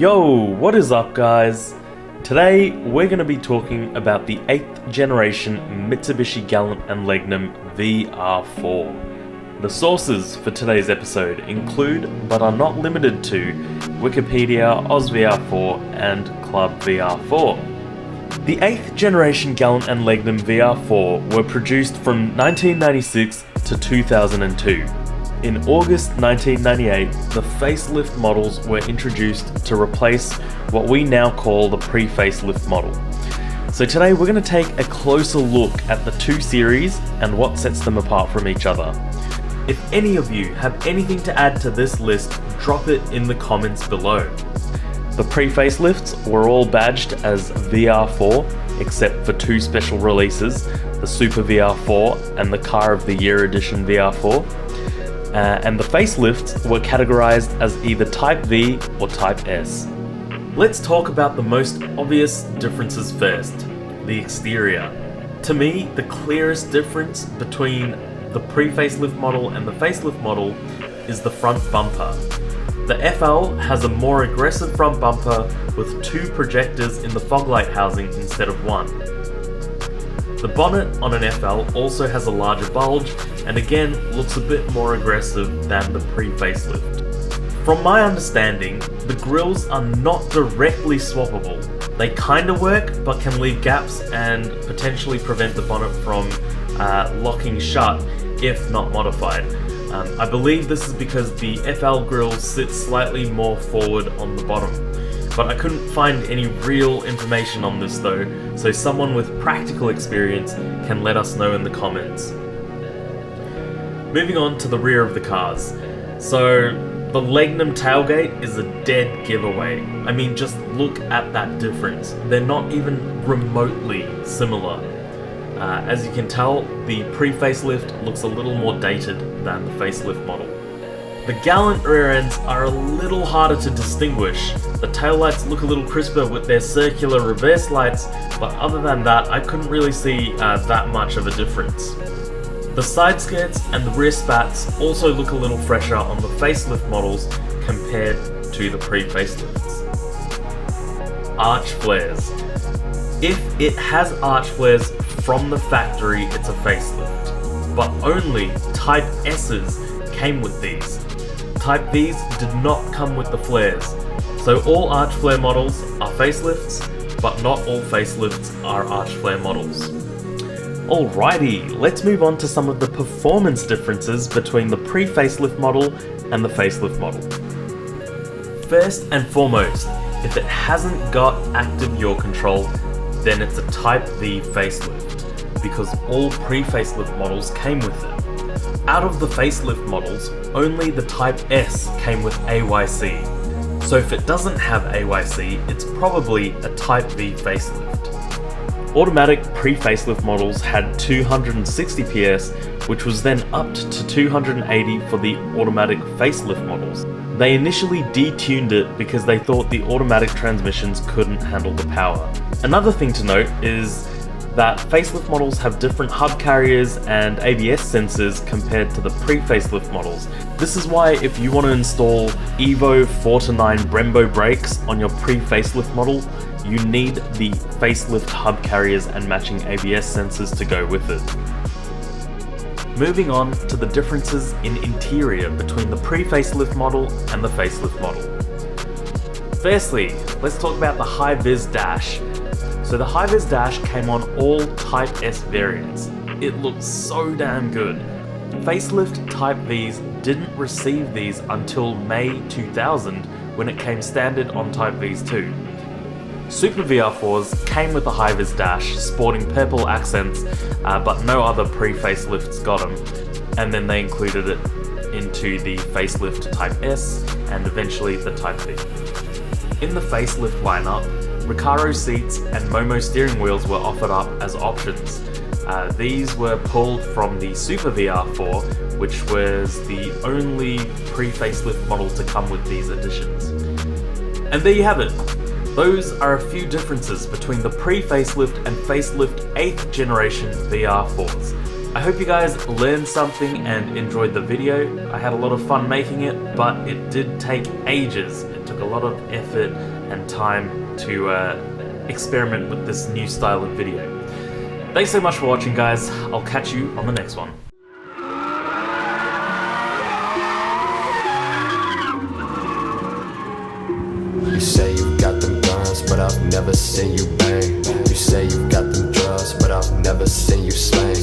Yo, what is up guys? Today we're going to be talking about the 8th generation Mitsubishi Galant and Legnum VR-4. The sources for today's episode include, but are not limited to, Wikipedia, OzVR4 and Club VR4. The 8th generation Galant and Legnum VR-4 were produced from 1996 to 2002. In August 1998, the facelift models were introduced to replace what we now call the pre-facelift model. So today we're going to take a closer look at the two series and what sets them apart from each other. If any of you have anything to add to this list, drop it in the comments below. The pre-facelifts were all badged as VR4, except for two special releases, the Super VR4 and the Car of the Year Edition VR4. And the facelifts were categorized as either Type V or Type S. Let's talk about the most obvious differences first, the exterior. To me, the clearest difference between the pre-facelift model and the facelift model is the front bumper. The FL has a more aggressive front bumper with two projectors in the fog light housing instead of one. The bonnet on an FL also has a larger bulge and again looks a bit more aggressive than the pre-facelift. From my understanding, the grills are not directly swappable. They kinda work but can leave gaps and potentially prevent the bonnet from locking shut if not modified. I believe this is because the FL grill sits slightly more forward on the bottom. But I couldn't find any real information on this though, so someone with practical experience can let us know in the comments. Moving on to the rear of the cars. So, the Legnum tailgate is a dead giveaway. I mean, just look at that difference. They're not even remotely similar. As you can tell, the pre-facelift looks a little more dated than the facelift model. The Galant rear ends are a little harder to distinguish. The taillights look a little crisper with their circular reverse lights, but other than that, I couldn't really see that much of a difference. The side skirts and the rear spats also look a little fresher on the facelift models compared to the pre-facelifts. Arch flares. If it has arch flares from the factory, it's a facelift, but only Type S's came with these. Type V's did not come with the flares, so all arch flare models are facelifts, but not all facelifts are arch flare models. Alrighty, let's move on to some of the performance differences between the pre-facelift model and the facelift model. First and foremost, if it hasn't got active yaw control, then it's a Type V facelift, because all pre-facelift models came with it. Out of the facelift models, only the Type S came with AYC, so if it doesn't have AYC, it's probably a Type V facelift. Automatic pre-facelift models had 260 PS, which was then upped to 280 for the automatic facelift models. They initially detuned it because they thought the automatic transmissions couldn't handle the power. Another thing to note is that facelift models have different hub carriers and ABS sensors compared to the pre-facelift models. This is why if you want to install Evo 4 to 9 Brembo brakes on your pre-facelift model, you need the facelift hub carriers and matching ABS sensors to go with it. Moving on to the differences in interior between the pre-facelift model and the facelift model. Firstly, let's talk about the high-vis dash. So the high-vis dash came on all Type S variants. It looks so damn good. Facelift Type Vs didn't receive these until May 2000 when it came standard on Type Vs too. Super VR4s came with a high-vis dash sporting purple accents, but no other pre-facelifts got them, and then they included it into the facelift Type S and eventually the Type V. In the facelift lineup, Recaro seats and Momo steering wheels were offered up as options. These were pulled from the Super VR4, which was the only pre-facelift model to come with these additions. And there you have it. Those are a few differences between the pre-facelift and facelift 8th generation VR4s. I hope you guys learned something and enjoyed the video. I had a lot of fun making it, but it did take ages. It It took a lot of effort and time to experiment with this new style of video. Thanks so much for watching, guys. I'll catch you on the next one. You say you got them guns, but I've never seen you bang. You say you got them drugs, but I've never seen you slang.